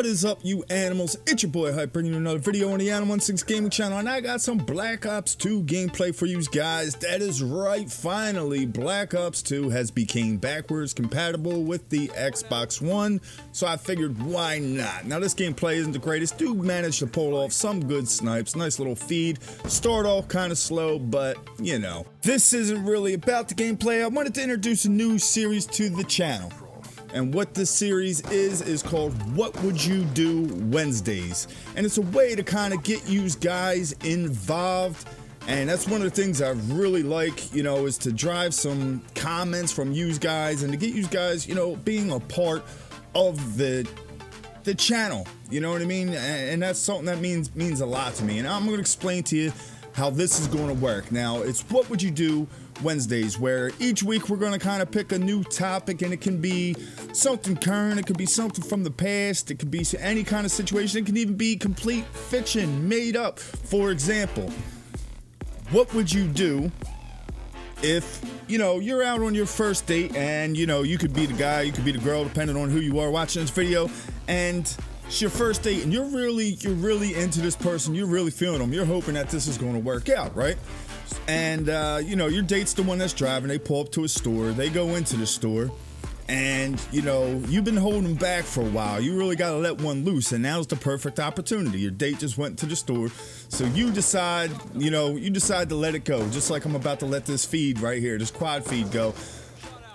What is up, you animals? It's your boy Hype, bringing you another video on the Animal Instincts Gaming channel, and I got some Black Ops 2 gameplay for you guys. That is right, finally, Black Ops 2 has became backwards compatible with the Xbox One, so I figured why not? Now, this gameplay isn't the greatest. Do manage to pull off some good snipes, nice little feed. Start off kind of slow, but you know. This isn't really about the gameplay. I wanted to introduce a new series to the channel. And what this series is called What Would You Do Wednesdays. And it's a way to kind of get you guys involved. And that's one of the things I really like, you know, is to drive some comments from you guys and to get you guys, you know, being a part of the channel. You know what I mean? And that's something that means a lot to me. And I'm going to explain to you how this is going to work. Now, it's What Would You Do Wednesdays, where each week we're going to kind of pick a new topic, and it can be something current, it could be something from the past, it could be any kind of situation, it can even be complete fiction made up. For example, what would you do if, you know, you're out on your first date, and, you know, you could be the guy, you could be the girl, depending on who you are watching this video, and it's your first date, and you're really into this person, you're really feeling them, you're hoping that this is going to work out, right? And, you know, your date's the one that's driving, they pull up to a store, they go into the store, and, you know, you've been holding back for a while, you really gotta let one loose, and now's the perfect opportunity. Your date just went to the store, so you decide, you know, to let it go, just like I'm about to let this feed right here, this quad feed go.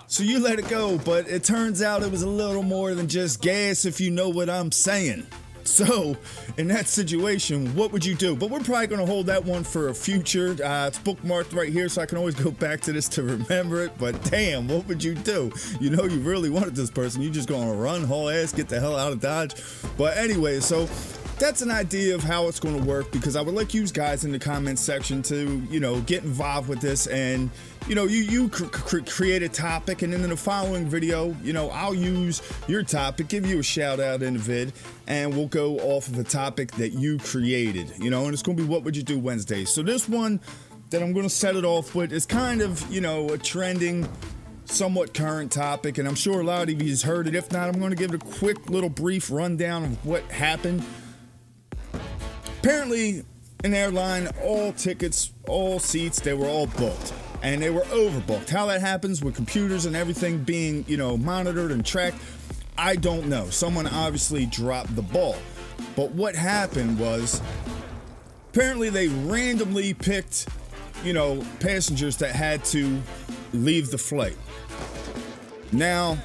So you let it go, but it turns out it was a little more than just gas, if you know what I'm saying. So, in that situation, what would you do? But we're probably going to hold that one for a future. It's bookmarked right here, so I can always go back to this to remember it. But damn, what would you do? You know you really wanted this person. You just going to run, haul ass, get the hell out of Dodge. But anyway, so that's an idea of how it's going to work, because I would like you guys in the comments section to, you know, get involved with this, and you know, you create a topic, and then in the following video, you know, I'll use your topic, give you a shout out in the vid, and we'll go off of the topic that you created, you know, and it's going to be What Would You Do Wednesday. So this one that I'm going to set it off with is kind of, you know, a trending, somewhat current topic, and I'm sure a lot of you has heard it. If not, I'm going to give it a quick little brief rundown of what happened. Apparently, an airline, all tickets, all seats, they were all booked. And they were overbooked. How that happens with computers and everything being, you know, monitored and tracked, I don't know. Someone obviously dropped the ball. But what happened was, apparently they randomly picked, you know, passengers that had to leave the flight. Now,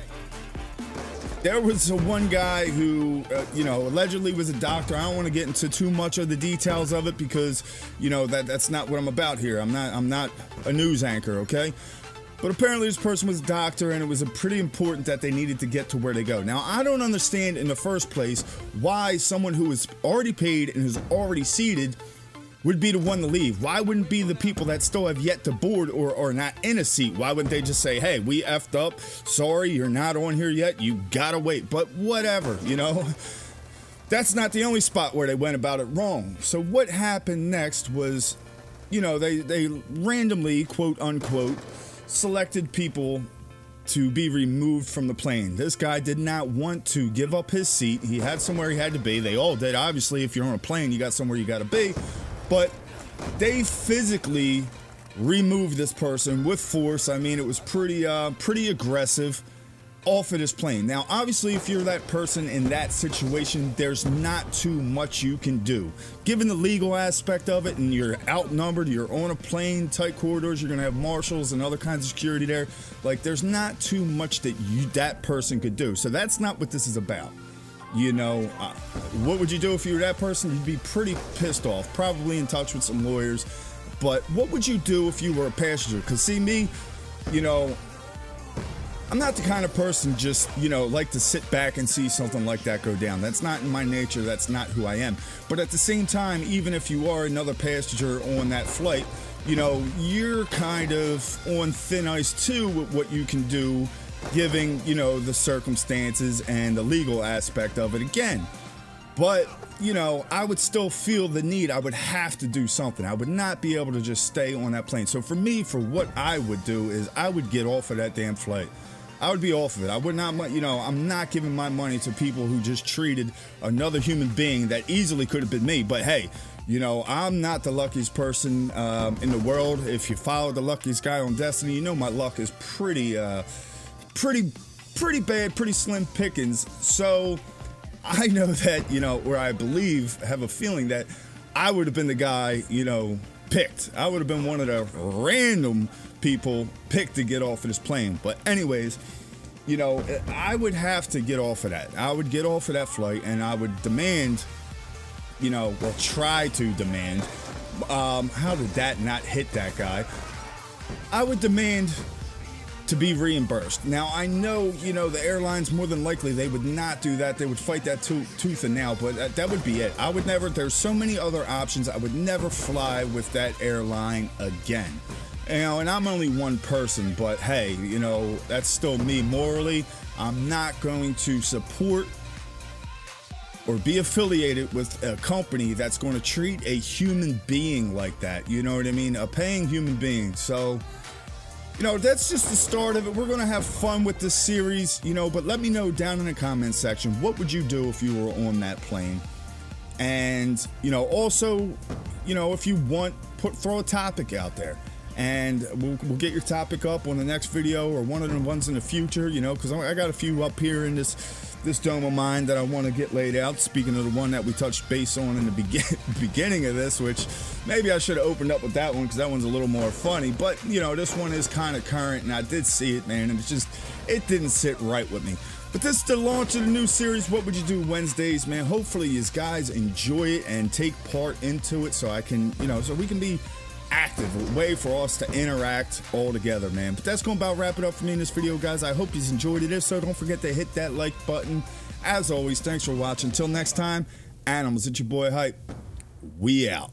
there was one guy who, you know, allegedly was a doctor. I don't want to get into too much of the details of it, because, you know, that's not what I'm about here. I'm not a news anchor, okay? But apparently this person was a doctor, and it was pretty important that they needed to get to where they go. Now, I don't understand in the first place why someone who is already paid and is already seated would be the one to leave. Why wouldn't be the people that still have yet to board or are not in a seat? Why wouldn't they just say, hey, we effed up, sorry, you're not on here yet, you gotta wait? But whatever, you know, that's not the only spot where they went about it wrong. So what happened next was, you know, they randomly, quote unquote, selected people to be removed from the plane. This guy did not want to give up his seat. He had somewhere he had to be. They all did. Obviously, if you're on a plane, you got somewhere you gotta be. But they physically removed this person with force. I mean, it was pretty aggressive, off of this plane. Now, obviously, if you're that person in that situation, there's not too much you can do. Given the legal aspect of it, and you're outnumbered, you're on a plane, tight corridors, you're gonna have marshals and other kinds of security there. Like, there's not too much that that person could do. So that's not what this is about. You know, what would you do if you were that person? You'd be pretty pissed off, probably in touch with some lawyers. But what would you do if you were a passenger? Because see, me, you know, I'm not the kind of person just, you know, like to sit back and see something like that go down. That's not in my nature. That's not who I am. But at the same time, even if you are another passenger on that flight, you know, you're kind of on thin ice too with what you can do, giving, you know, the circumstances and the legal aspect of it again. But, you know, I would still feel the need. I would have to do something. I would not be able to just stay on that plane. So for me, for what I would do is I would get off of that damn flight. I would be off of it. I would not, you know, I'm not giving my money to people who just treated another human being that easily could have been me. But hey, you know, I'm not the luckiest person in the world. If you follow the luckiest guy on Destiny, you know my luck is pretty bad, pretty slim pickings. So I know that, you know, or I have a feeling that I would have been the guy, you know, picked. I would have been one of the random people picked to get off of this plane. But anyways, you know, I would have to get off of that. I would get off of that flight and I would demand, you know, or try to demand, how did that not hit that guy? I would demand to be reimbursed. Now, I know, you know, the airlines, more than likely, they would not do that. They would fight that tooth and nail, but that would be it. I would never, there's so many other options. I would never fly with that airline again. You know, and I'm only one person, but hey, you know, that's still me morally. I'm not going to support or be affiliated with a company that's going to treat a human being like that. You know what I mean? A paying human being. So, you know, that's just the start of it. We're going to have fun with this series, you know, but let me know down in the comment section, what would you do if you were on that plane? And, you know, also, you know, if you want, throw a topic out there. And we'll get your topic up on the next video or one of the ones in the future, you know, because I got a few up here in this dome of mine that I want to get laid out. Speaking of the one that we touched base on in the beginning of this, which maybe I should have opened up with that one because that one's a little more funny. But, you know, this one is kind of current, and I did see it, man, and it didn't sit right with me. But this is the launch of the new series, What Would You Do Wednesdays, man. Hopefully you guys enjoy it and take part into it so I can, you know, so we can be active, a way for us to interact all together, man. But that's going to about wrap it up for me in this video, guys. I hope you enjoyed it. If so, don't forget to hit that like button. As always, thanks for watching. Until next time, Animals, it's your boy Hype. We out.